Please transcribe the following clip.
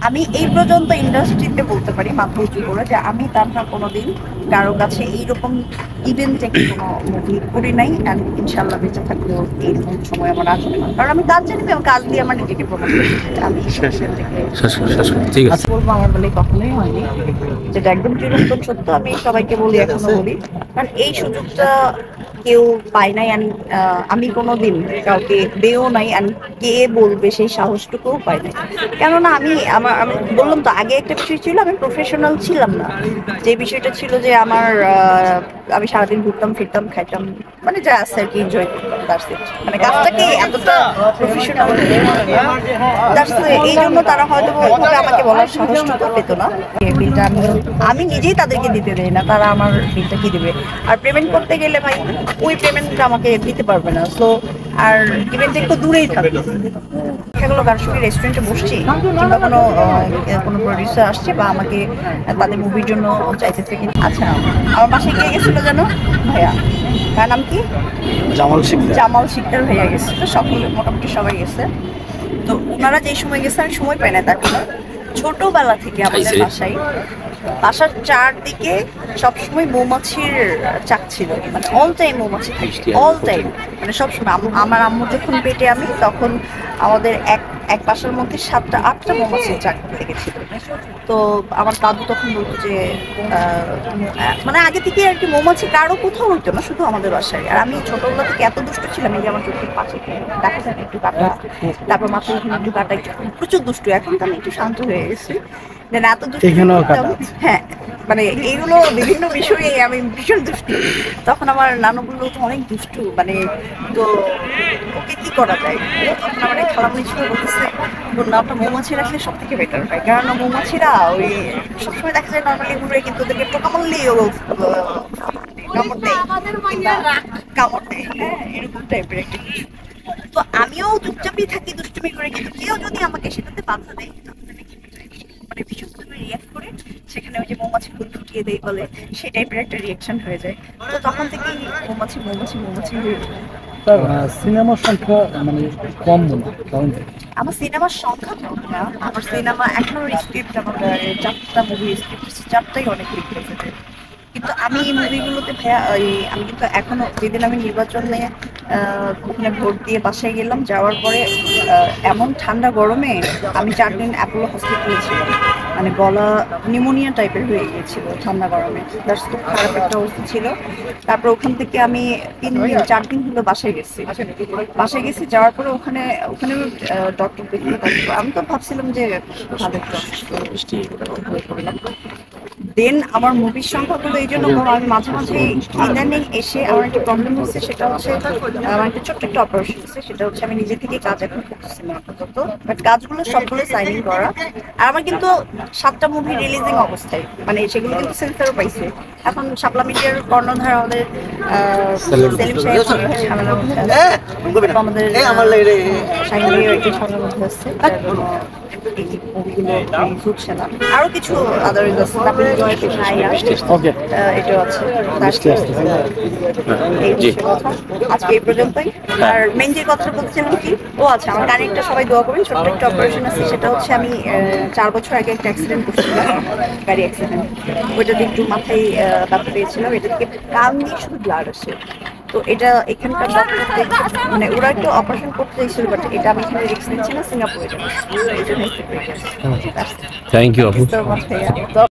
আমি এই পর্যন্ত ইন্ডাস্ট্রিতে বলতে পারি মাথা উঁচু করে যে আমি তানহা কোনোদিন কারো কাছে এইরকম ইভেন্টে কোনো মুভি করি নাই, অ্যান্ড ইনশাল্লাহ বেঁচে থাকলেও এইরকম সময় আমার আসবে না, কারণ আমি কাজ জানি, আমি কাজ দিয়ে আমার নিজেকে প্রমাণ করি যে আমি ঠিক আছে। বলবো আমার বলে কখনোই হয়নি, যেটা একদম চিরন্তন সত্য। আমি সবাইকে বলি, এখনো বলি, কারণ এই সুযোগটা কেউ পায় নাই, আমি কোনোদিন কাউকে দেও নাই, কে বলবে সেই সাহসটুকুও পাই নাই। কেননা আমি বললাম তো, আগে একটা বিষয় ছিল, আমি প্রফেশনাল ছিলাম না। যে বিষয়টা ছিল যে আমি সারাদিন ঘুরতাম ফিরতাম খাইতাম, মানে যা আছে আর কি, এনজয় করতাম, দ্যাটস ইট। মানে কাজটাকে এতটা প্রফেশনাল, এই জন্য তারা হয়তো ওইভাবে আমাকে বলার সাহসটুকু পেতো না। বিলটা আমি নিজেই তাদেরকে দিতে দেই না, তারা আমার বিলটা কি দেবে? আর পেমেন্ট করতে গেলে ভাই ওই পেমেন্টটা আমাকে দিতে পারবে না। সো আর ইভেন্ট একটু দূরেই থাকে, সেগুলো কারোর সঙ্গে রেস্টুরেন্টে বসছি, কিংবা কোনো প্রডিউসার আসছে বা আমাকে তাদের মুভির জন্য চাইতেছে, কিন্তু আচ্ছা আমার বাসায় গিয়ে গেছিল যেন ভাইয়া, তার নাম কি, জামাল শিকদার ভাইয়া গেছে, তো সকলে মোটামুটি সবাই গেছে। তো ওনারা যেই সময় গেছে আমি সময় পাই না, তার কারণ ছোটবেলা থেকে আমাদের বাসার চারদিকে সবসময় মৌমাছির চাক ছিল, মানে অল টাইম মৌমাছি থাকে, অল টাইম, মানে সবসময়। আমার আম্মু যখন পেটে আমি, তখন আমাদের এক বাসার মধ্যে 7টা-8টা মৌমাছির চাক লেগেছিল। তো আমার দাদু তখন বলতো যে মানে আগে থেকে আর কি মৌমাছি কারো কোথাও হইতো না, শুধু আমাদের বাসায়। আর আমি ছোটবেলা থেকে এত দুষ্ট ছিলাম, এই যে আমার চোখের পাশে দেখা থাকে একটু কাটা, তারপর মাথায় এখানে একটু কাটা, প্রচুর দুষ্টু। এখন তো আমি একটু শান্ত হয়ে গেছি, এত দুষ্টু। হ্যাঁ, মানে এইগুলো বিভিন্ন বিষয়ে আমি ভীষণ দুষ্টু। তখন আমার নানু বললো তো অনেক দুষ্টু, মানে তো ওকে কি করা যায়? তখন আমার খালামণি ছিল, বলতেছে নামটা মৌমাছি রাখলে সব থেকে বেটার হয়, কারণ মৌমাছিরা ওই সবসময় দেখা যায় নর্মালি ঘুরে, কিন্তু ওদেরকে টোকা মারলেই ও কামড় দেয়, হ্যাঁ, এরকম টাইপের একটা কিছু। তো আমিও চুপচাপই থাকি দুষ্টুমি করে, কিন্তু কেউ যদি আমাকে সেটাতে বাধা দেয়, মানে ভীষণ রিয়াক্ট করে, সেখানে ওই যে মৌমাছি ফুল ফুটিয়ে দেয় বলে, সেই টাইপের একটা রিয়াকশন হয়ে যায়। তো তখন থেকেই মৌমাছি মৌমাছি মৌমাছি হয়ে যায়। সিনেমার সংখ্যা মানে কম মনে হয়, কারণ আমার সিনেমার সংখ্যা কম না, আমার সিনেমা এখনো স্ক্রিপ্ট, আমার 4টা মুভি স্ক্রিপ্ট, 4টাই অনেক লিখতে। কিন্তু আমি এই মুভিগুলোতে ভাইয়া, আমি কিন্তু এখনো, যেদিন আমি নির্বাচনে ওখানে ভোট দিয়ে বাসায় গেলাম, যাওয়ার পরে এমন ঠান্ডা গরমে আমি 4 দিন অ্যাপোলো হসপিটালে ছিলাম, মানে গলা নিউমোনিয়া টাইপের হয়ে গিয়েছিল ঠান্ডা গরমে, দ্যাটস খুব খারাপ একটা অবস্থা ছিল। তারপর ওখান থেকে আমি 4 দিন হলো বাসায় গেছি, যাওয়ার পরে ওখানে ডক্টর দেখলো। তারপর আমি তো ভাবছিলাম যে ভালো একটা দেন আমার মুভির সংখ্যাগুলো এই জন্য কম। আমি মাঝে মাঝে ইদানিং এসে আমার একটা প্রবলেম হচ্ছে, সেটা হচ্ছে আমার একটা ছোট্ট একটা অপারেশন হচ্ছে, সেটা হচ্ছে আমি নিজে থেকে কাজ এখন করতেছি না আপাতত, বাট কাজগুলো সবগুলো সাইনিং করা। আর আমার কিন্তু 7টা মুভি রিলিজিং অবস্থায়, মানে সেগুলো কিন্তু সেন্সারও পাইছে। এখন শাপলা মিডিয়ার কর্ণধার আমাদের সেলিম সাহেব ঝামেলার মধ্যে আছে, আমাদের শাহিন একটু ঝামেলার মধ্যে আছে, এই মুভিগুলো ঘুরছে না। আরো কিছু আদার্স আছে, তারপরে এটাও আছে। আজকে এই পর্যন্তই। আর মেন যে কথাটা বলছিলাম কি, ও আচ্ছা, আমার কানেক্টটা সবাই দোয়া করবেন। ছোট্ট একটা অপারেশন আছে, সেটা হচ্ছে আমি 4 বছর আগে একটা অ্যাক্সিডেন্ট করছিলাম, গাড়ি অ্যাক্সিডেন্ট। ওইটাতে একটু মাথায় ব্যথা পেয়েছিলাম, এটা থেকে কান দিয়ে শুধু ব্লাড আসে। তো এটা এখানকার ডক্টর, মানে ওরা একটু অপারেশন করতে চাইছিল, বাট এটা আমি এখানে রিস্ক নিচ্ছি না, সিঙ্গাপুরে যাবো, এই জন্য একটু থ্যাংক ইউ আপু। so much ভাইয়া।